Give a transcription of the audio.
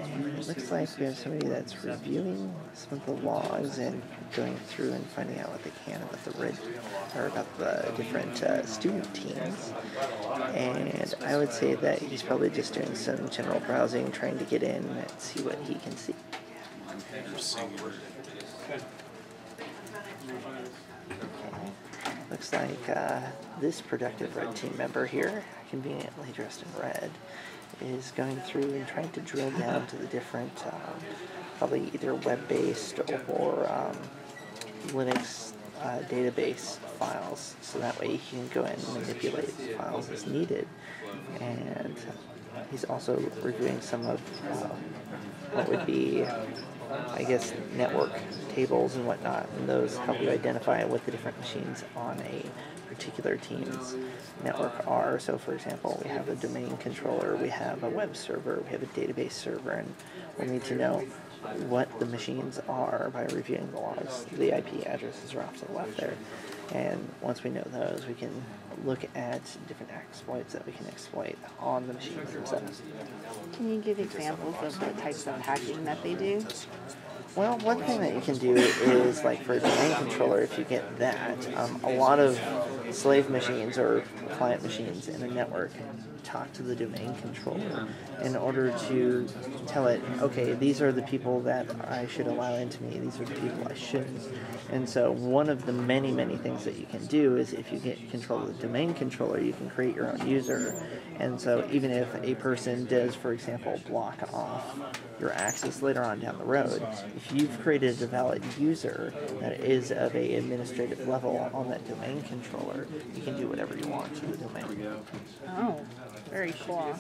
And it looks like we have somebody that's reviewing some of the logs and going through and finding out what they can about the different student teams. And I would say that he's probably just doing some general browsing, trying to get in and see what he can see. Okay. Looks like this productive red team member here, conveniently dressed in red, is going through and trying to drill down to the different, probably either web-based or Linux database files, so that way he can go in and manipulate the files as needed. And he's also reviewing some of what would be, I guess, network tables and whatnot, and those help you identify what the different machines on a particular team's network are. So for example, we have a domain controller, we have a web server, we have a database server, and we'll need to know what the machines are by reviewing the logs. The IP addresses are off to the left there, and once we know those, we can look at different exploits that we can exploit on the machines themselves. Can you give examples of the types of hacking that they do? Well, one thing that you can do is, like for a domain controller, if you get that, a lot of slave machines or client machines in a network talk to the domain controller in order to tell it, okay, these are the people that I should allow into me, these are the people I shouldn't. And so one of the many, many things that you can do is if you get control of the domain controller, you can create your own user. And so even if a person does, for example, block off your access later on down the road, if you've created a valid user that is of a administrative level on that domain controller, you can do whatever you want to the domain. Oh, very cool.